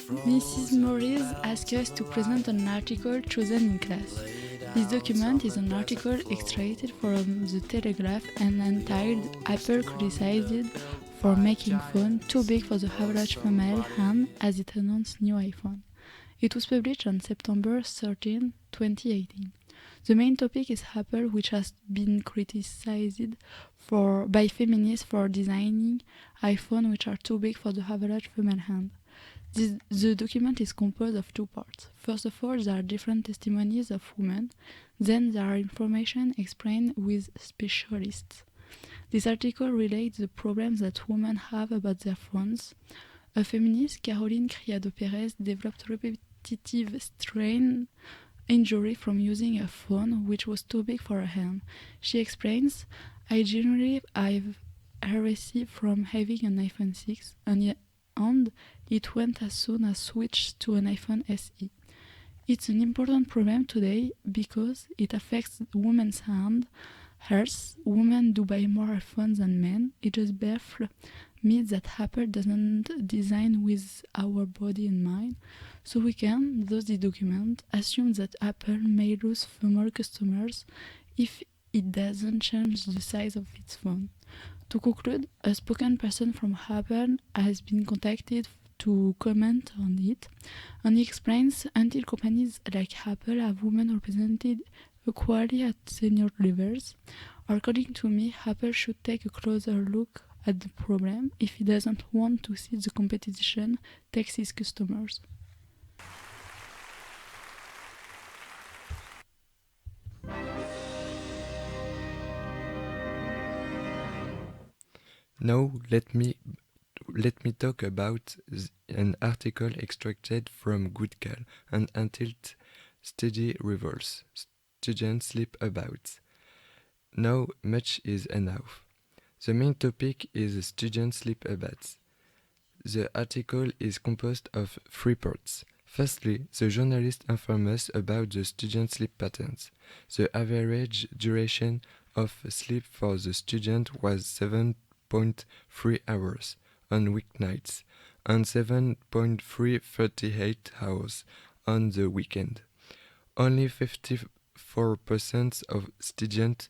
Mrs. Morris asked us to present an article chosen in class. This document is an article extracted from the Telegraph and entitled "Apple Criticized for Making Phone Too Big for the Average Female Hand as it announced new iPhone." It was published on September 13, 2018. The main topic is Apple, which has been criticized by feminists for designing iPhones which are too big for the average female hand. The document is composed of two parts. First of all, there are different testimonies of women. Then there are information explained with specialists. This article relates the problems that women have about their phones. A feminist, Caroline Criado-Perez, developed repetitive strain injury from using a phone which was too big for her hand. She explains, "I generally have heresy from having an iPhone 6 and it went as soon as switched to an iPhone SE. It's an important problem today because it affects women's hand health. Women do buy more iPhones than men. It just baffles me that Apple doesn't design with our body in mind. So we can, thus the document, assume that Apple may lose female customers if it doesn't change the size of its phone." To conclude, a spokesperson from Apple has been contacted to comment on it, and he explains, "Until companies like Apple have women represented equally at senior levels, according to me, Apple should take a closer look at the problem if it doesn't want to see the competition takes its customers." Now let me talk about an article extracted from Good Call and entitled "Study Revolves. Students Sleep About." Now much is enough. The main topic is student sleep habits. The article is composed of three parts. Firstly, the journalist informs us about the student sleep patterns. The average duration of sleep for the student was 7.3 hours on weeknights and 7.338 hours on the weekend. Only 54% of students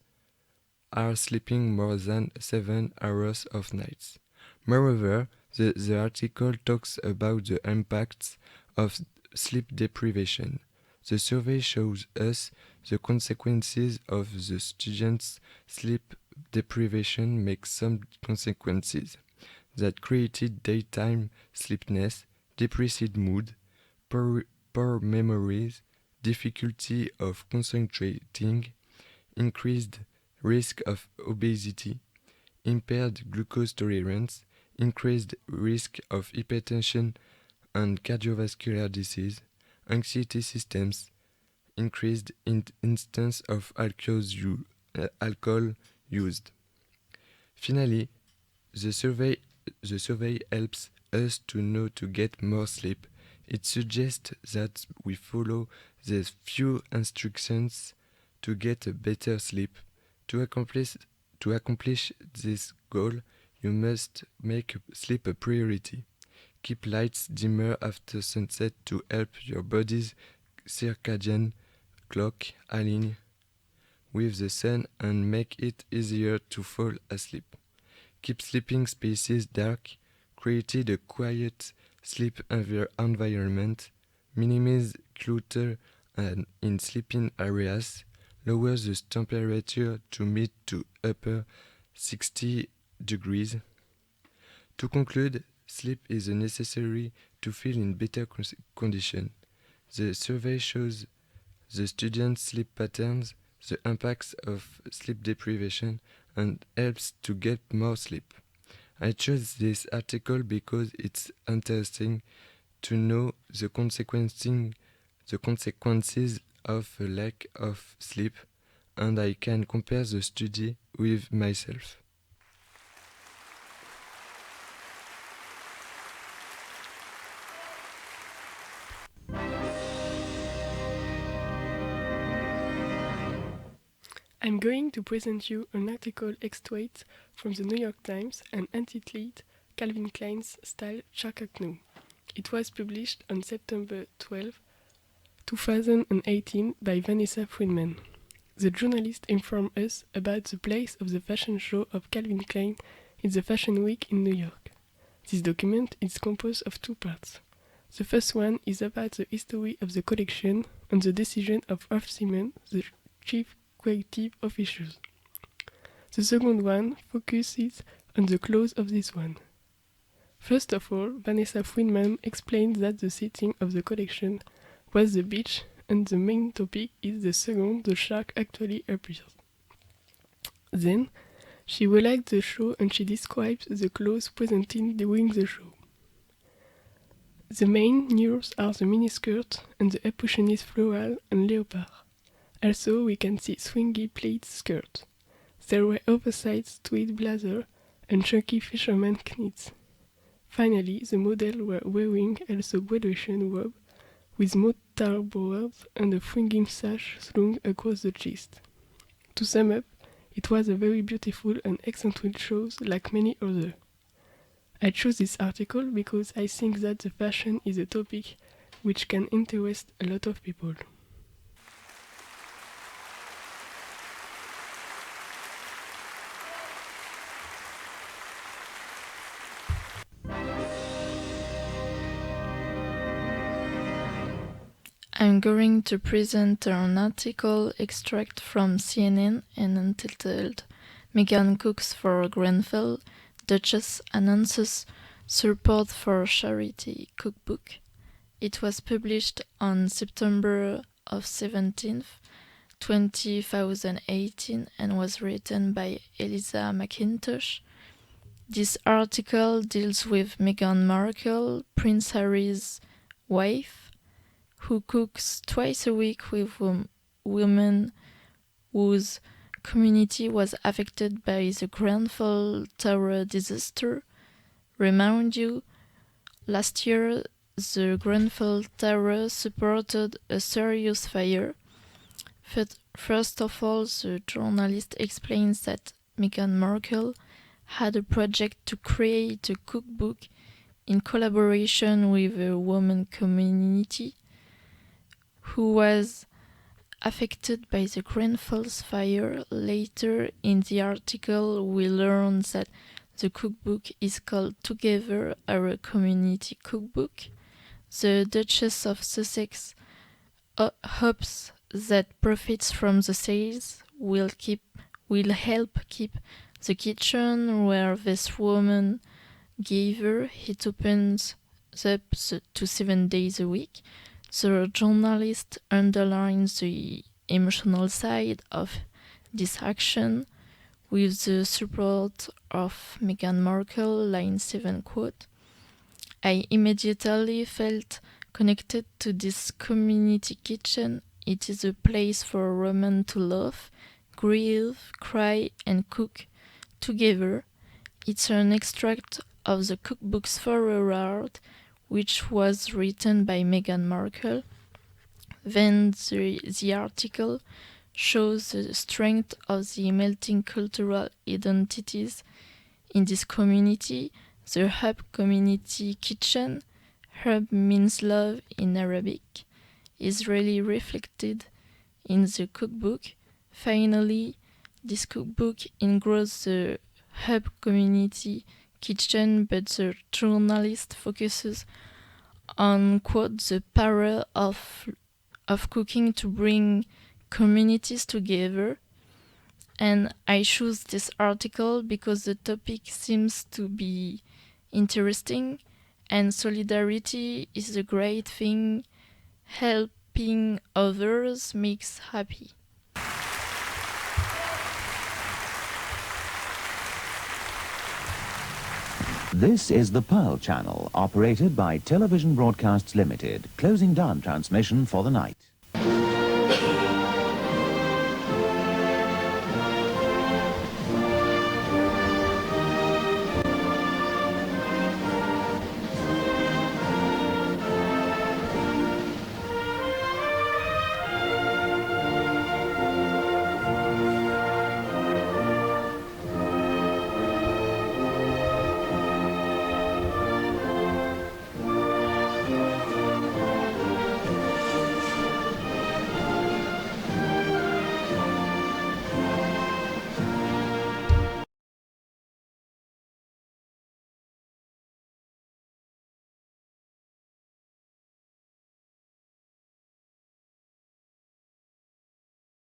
are sleeping more than 7 hours of nights. Moreover, the article talks about the impacts of sleep deprivation. The survey shows us the consequences of the students' sleep deprivation make some consequences that created daytime sleepiness, depressed mood, poor memories, difficulty of concentrating, increased risk of obesity, impaired glucose tolerance, increased risk of hypertension and cardiovascular disease, anxiety systems, increased instance of alcohol used. Finally, the survey helps us to know to get more sleep. It suggests that we follow these few instructions to get a better sleep. To accomplish this goal, you must make sleep a priority. Keep lights dimmer after sunset to help your body's circadian clock align with the sun and make it easier to fall asleep. Keep sleeping spaces dark, create a quiet sleep environment, minimize clutter in sleeping areas, lower the temperature to mid to upper 60 degrees. To conclude, sleep is necessary to feel in better condition. The survey shows the students' sleep patterns, the impacts of sleep deprivation, and helps to get more sleep. I chose this article because it's interesting to know the consequences of a lack of sleep, and I can compare the study with myself. I'm going to present you an article extracted from the New York Times and entitled "Calvin Klein's Style Shocked Me." It was published on September 12, 2018 by Vanessa Friedman. The journalist informed us about the place of the fashion show of Calvin Klein in the Fashion Week in New York. This document is composed of two parts. The first one is about the history of the collection and the decision of Ralph Simon, the chief creative officer. The second one focuses on the clothes of this one. First of all, Vanessa Friedman explains that the setting of the collection was the beach, and the main topic is the second the shark actually appears. Then, she relaxed the show and she describes the clothes presented during the show. The main news are the miniskirt and the Capuchinist floral and leopard. Also, we can see swingy pleat skirts. There were oversized tweed blazer and chunky fisherman knits. Finally, the models were wearing also graduation robe with mortarboards and a fringing sash slung across the chest. To sum up, it was a very beautiful and eccentric show like many others. I chose this article because I think that the fashion is a topic which can interest a lot of people. I'm going to present an article extract from CNN and entitled Meghan cooks for Grenfell, Duchess announces support for charity cookbook. It was published on September of 17th, 2018 and was written by Eliza McIntosh. This article deals with Meghan Markle, Prince Harry's wife, who cooks twice a week with women whose community was affected by the Grenfell Tower disaster. Remind you, last year the Grenfell Tower supported a serious fire. First of all, the journalist explains that Meghan Markle had a project to create a cookbook in collaboration with a woman community who was affected by the Grenfell fire. Later in the article, we learn that the cookbook is called Together, Our Community Cookbook. The Duchess of Sussex hopes that profits from the sales will help keep the kitchen where this woman gave her. It opens up to 7 days a week. The journalist underlines the emotional side of this action with the support of Meghan Markle, line 7 quote. I immediately felt connected to this community kitchen. It is a place for women to laugh, grieve, cry and cook together. It's an extract of the cookbook's foreword, which was written by Meghan Markle. Then the article shows the strength of the melting cultural identities in this community. The Hub Community Kitchen, Hub means love in Arabic, is really reflected in the cookbook. Finally, this cookbook includes the Hub Community Kitchen, but the journalist focuses on, quote, the power of cooking to bring communities together. And I choose this article because the topic seems to be interesting, and solidarity is a great thing. Helping others makes happy. This is the Pearl Channel, operated by Television Broadcasts Limited, closing down transmission for the night.